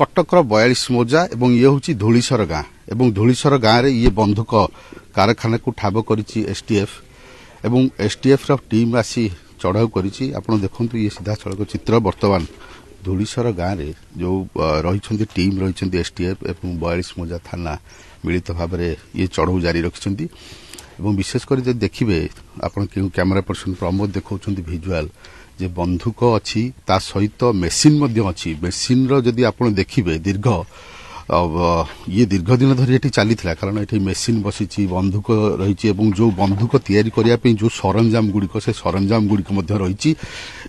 कटकर 42 मोजा एवं ये हूँ धूलीसर गाँ एवं धूलीसर गाँव में ये बंधुक कारखाना को ठाब करिछि एसटीएफ एवं एसटीएफ रो टीम आसी चढ़ाऊ करिछि। आपण देखंतु ये सीधा सड़क चित्र वर्तमान धूलीसर गाँव में जो रही टीम रही एसटीएफ एवं 42 मोजा थाना मिलित भाव में ये चढ़ाऊ जारी रखिछन्ति एवं विशेषकर जब देखिए आपण कैमरा पर्सन प्रमोद देखौछन्ति विजुअल जे बंधुक अच्छी ता सहित मेसीन अच्छी मेसीन जदि आपण देखिए दीर्घ ये दीर्घ दिन धरी एठी चलीथिला कारण एठी मेसीन बसिछि बंधुक रहिछि एवं जो बंधुक तैयारी करिया पे जो सरंजाम गुड़िक से सरंजाम गुड़िक मध्य रहिछि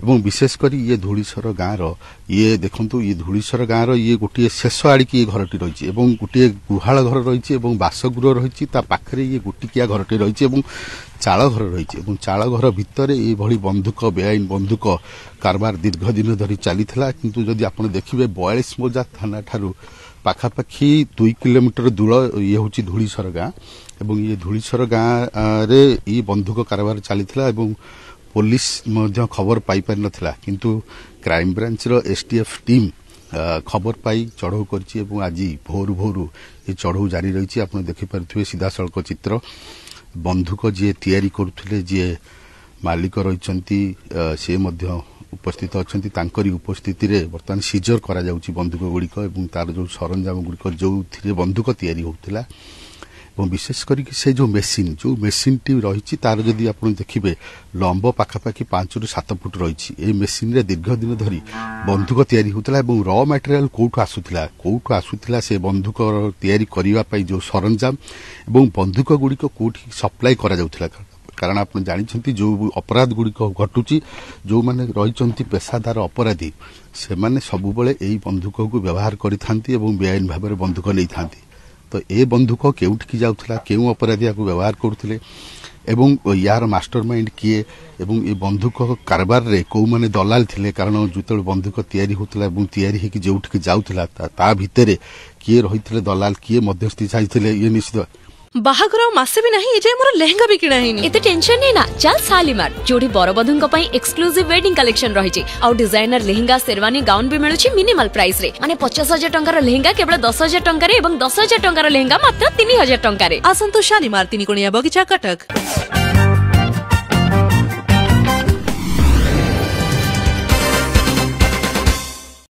एवं विशेष करी ये धूलीसर गाँव रो ये देखंतु ये धूलीसर गाँव रो ये गोटे शेष आड़ी की घरटी रहिछि एवं गोटे गुहाळ घर रहिछि एवं बासगृह रहिछि ता पाखरे ये गोटिकिया घरटी रहिछि एवं चाଳ घर रहिछि एवं चाଳ घर भितर ए भली बंधुक बेआईन बंधुक कारबार दीर्घ दिन धरी चलीथिला किंतु जदि आपण देखिबे 42 मोजा थाना ठारू पाखापाखि 2 किलोमीटर दूर ये हूँ धूलीसर गाँ एवं ये धूलीसर गाँव रे ये बंधुक कारबार चलीथिला एवं पुलिस मध्य खबर पाई पारि नथिला किंतु क्राइम ब्रांच रो एसटीएफ टीम खबर पाई चढ़ाऊ करछि एवं आज भोर भोर ये चढ़ाऊ जारी रही आपण देखि पारुथिबे सीधा सड़क चित्र बंधुक जी तैयारी करुथिले जी मालिक रहिछन्ति से मध्य उपस्थित अच्छी तांकरी उपस्थिति रे वर्तमान सीजर करा जाउछि बंधुक गुड़िक एवं तार जो सरंजाम गुड़िक जो बंधुक तैयारी होउथिला एवं विशेष करके से जो मेसीन टी रही तार जदि आप देखिए लंब पाखापाखि 5 ରୁ 7 फुट रही ए मेसीन रे दीर्घ दिन धरी बंधुक तैयारी होउथिला एवं रॉ मटेरियल कोठु आसुथिला से बंधुक तैयारी करिवा पई जो सरंजाम एवं बंधुक गुड़िक कोठी सप्लाई करा जाउथिला कारण आप जानते जो अपराध गुड़िक घटुची जो माने रही पेशादार अपराधी से माने सबुबले यही बंधुक को व्यवहार करिथांती एवं बेआईन भाव में बंधुक नहीं थांती तो ए बंधुक केउठिकी जाउथला केउ अपराधी को व्यवहार करुथिले एवं यार मास्टरमाइंड किए एवं ये बंधुक कारबार रे को माने दलाल थिले कारण जुतल बंधुक तैयारी होतला एवं तैयारी हेकि जोठिकी जाउथला ता भितरे किए रहिथिले दलाल किए मध्यस्थी चाहिथिले ये निश्चित बाहागर मासे भी नहीं एजे मोर लहंगा भी किना हिनी एते टेंशन नहीं ना चल शालीमार जोड़ी बरबधुंक पई एक्सक्लूसिव वेडिंग कलेक्शन रहिछि और डिजाइनर लेहेंगा शेरवानी गाउन भी मिलुछि मिनिमल प्राइस रे माने 50,000 टंकार लेहेंगा केवल 10,000 टंका रे एवं 10,000 टंकार लेहेंगा मात्र 3,000 टंका रे आसंतु शालीमार 3 कोणिया बगीचा कटक।